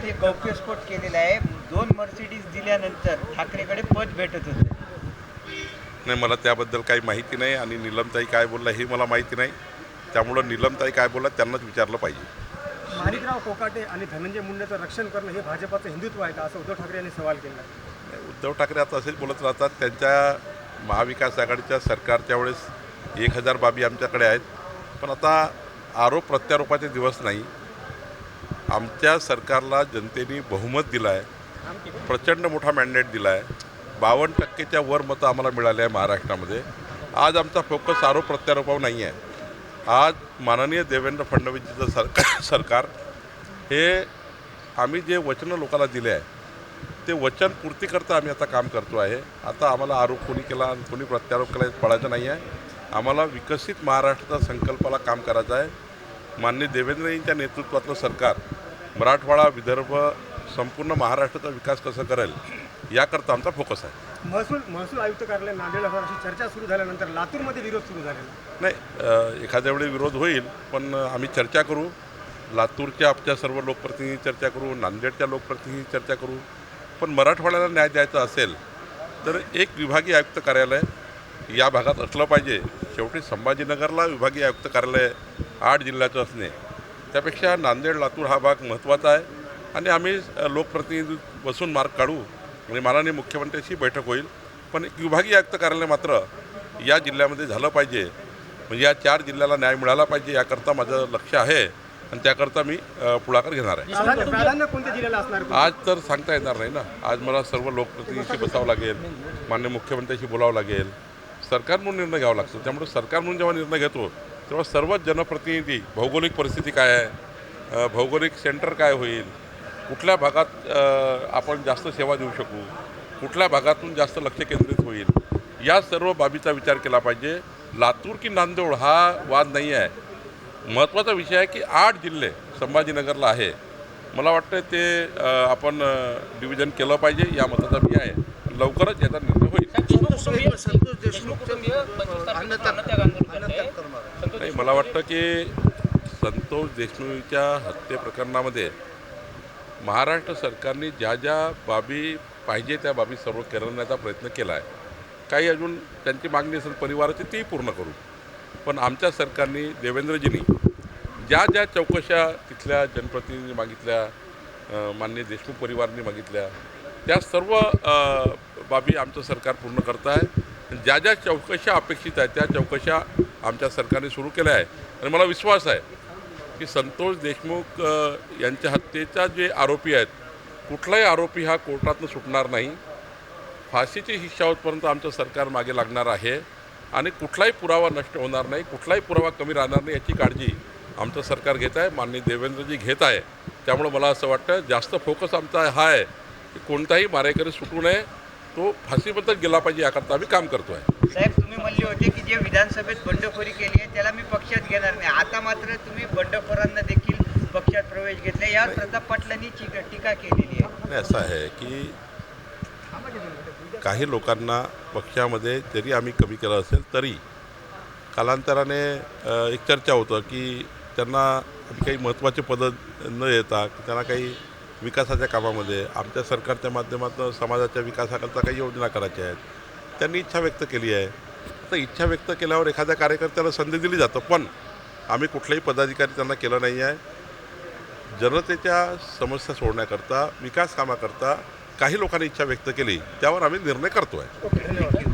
आज एक गौप्यस्फोट केलेला आहे. 2 मर्सिडीज दिल्यानंतर ठाकरेकडे पद भेटत होते. नाही, मला त्याबद्दल काही माहिती नाही आणि नीलमताई काय बोलला हे मला माहिती नाही. त्यामुळं नीलमताई काय बोलला त्यांनाच विचारलं पाहिजे. माणिकराव कोकाटे आणि धनंजय मुंडेचं रक्षण करणं हे भाजपाचं हिंदुत्व आहे का, असं उद्धव ठाकरे यांनी सवाल केला. उद्धव ठाकरे आता असेच बोलत राहतात. त्यांच्या महाविकास आघाडीच्या सरकारच्या वेळेस 1000 बाबी आमच्याकडे आहेत, पण आता आरोप प्रत्यारोपाचे दिवस नाही. आमच्या सरकारला जनतेने बहुमत दिलं आहे, प्रचंड मोठा मॅन्डेट दिला आहे. 52%च्या वर मतं आम्हाला मिळाले आहे महाराष्ट्रामध्ये. आज आमचा फोकस आरोप प्रत्यारोपावर नाही आहे. आज माननीय देवेंद्र फडणवीसचं सरकार हे आम्ही जे वचनं लोकांना दिले आहे ते वचन पूर्तीकरता आम्ही आता काम करतो आहे. आता आम्हाला आरोप कोणी केला आणि कोणी प्रत्यारोप केला पडायचं नाही आहे. आम्हाला विकसित महाराष्ट्राच्या संकल्पाला काम करायचं आहे. माननीय देवेंद्रजींच्या नेतृत्वातलं सरकार मराठवाडा, विदर्भ, संपूर्ण महाराष्ट्राचा विकास कसं करेल याकरता आमचा फोकस आहे. महसूल आयुक्त कार्यालय नांदेड अशी चर्चा सुरू झाल्यानंतर लातूरमध्ये विरोध सुरू झालेला नाही. एखाद्या वेळी विरोध होईल, पण आम्ही चर्चा करू. लातूरच्या आमच्या सर्व लोकप्रतिनिधी चर्चा करू, नांदेडच्या लोकप्रतिनिधी चर्चा करू. पण मराठवाड्याला न्याय द्यायचा असेल तर एक विभागीय आयुक्त कार्यालय या भागात असलं पाहिजे. शेवटी संभाजीनगरला विभागीय आयुक्त कार्यालय 8 जिल्ह्याचं असणे त्यापेक्षा नांदेड, लातूर हा भाग महत्त्वाचा आहे. आणि आम्ही लोकप्रतिनिधी बसून मार्ग काढू आणि माननीय मुख्यमंत्र्यांशी बैठक होईल. पण एक विभागीय आयुक्त कार्यालय मात्र या जिल्ह्यामध्ये झालं पाहिजे. म्हणजे या 4 जिल्ह्याला न्याय मिळाला पाहिजे याकरता माझं लक्ष आहे आणि त्याकरता मी पुढाकार घेणार आहे. प्राधान्य कोणत्या जिल्ह्याला असणार आज तर सांगता येणार नाही ना. आज मला सर्व लोकप्रतिनिधीशी बसावं लागेल, माननीय मुख्यमंत्र्यांशी बोलावं लागेल, सरकार म्हणून निर्णय घ्यावा लागतो. त्यामुळे सरकार म्हणून जेव्हा निर्णय घेतो तेव्हा सर्व जनप्रतिनिधी भौगोलिक परिस्थिती काय आहे, भौगोलिक सेंटर काय होईल, कुठल्या भागात आपण जास्त सेवा देऊ शकू, कुठल्या भागातून जास्त लक्ष केंद्रित होईल, या सर्व बाबीचा विचार केला पाहिजे. लातूर की नांदेड हा वाद नाही आहे. महत्त्वाचा विषय आहे की 8 जिल्हे संभाजीनगरला आहे. मला वाटतं ते आपण डिव्हिजन केलं पाहिजे. या मताचा मी आहे. लवकरच याचा निर्णय होईल. नाही, मला वाटतं की संतोष देशमुखच्या हत्ये प्रकरणामध्ये महाराष्ट्र सरकारने ज्या ज्या बाबी पाहिजे त्या बाबी सर्व करण्याचा प्रयत्न केला आहे. काही अजून त्यांची मागणी असेल परिवाराची तीही पूर्ण करू. पण आमच्या सरकारने देवेंद्रजींनी ज्या ज्या चौकशा तिथल्या जनप्रतिनिधींनी मागितल्या, माननीय देशमुख परिवारांनी मागितल्या, त्या सर्व बाबी आमचं सरकार पूर्ण करत आहे. ज्या ज्या चौकशा अपेक्षित आहेत त्या चौकशा आमच्या सरकारने सुरू केल्या आहे. आणि मला विश्वास आहे की संतोष देशमुख यांच्या हत्येचा जे आरोपी आहेत कुठलाही आरोपी हा कोर्टातून सुटणार नाही. फाशीची शिक्षा होतपर्यंत आमचं सरकार मागे लागणार आहे आणि कुठलाही पुरावा नष्ट होणार नाही, कुठलाही पुरावा कमी राहणार नाही याची काळजी आमचं सरकार घेत आहे, माननीय देवेंद्रजी घेत आहे. त्यामुळं मला असं वाटतं जास्त फोकस आमचा हा आहे की कोणताही मारेकरी सुटू नये, तो फाशीबद्दल गेला पाहिजे याकरता आम्ही काम करतो आहे. साहेब, तुम्ही म्हणले होते की जे विधानसभेत बंडखोरी केली आहे त्याला मी पक्षात घेणार नाही. आता मात्र तुम्ही बंडखोरांना देखील पक्षात प्रवेश घेतला. यावर प्रताप पाटलांनी टीका केलेली आहे. नाही, असं आहे की काही लोकांना पक्षामध्ये जरी आम्ही कमी केलं असेल तरी कालांतराने एक चर्चा होतं की त्यांना काही महत्त्वाचे पदं न येता त्यांना काही विकासाच्या कामामध्ये आमच्या सरकारच्या माध्यमातून समाजाच्या विकासाकरता काही योजना करायच्या आहेत. त्यांनी इच्छा व्यक्त केली आहे. तर इच्छा व्यक्त केल्यावर एखाद्या कार्यकर्त्याला संधी दिली जातं, पण आम्ही कुठल्याही पदाधिकारी त्यांना केलं नाही आहे. जनतेच्या समस्या सोडण्याकरता, विकास कामाकरता काही लोकांनी इच्छा व्यक्त केली, त्यावर आम्ही निर्णय करतो आहे. धन्यवाद.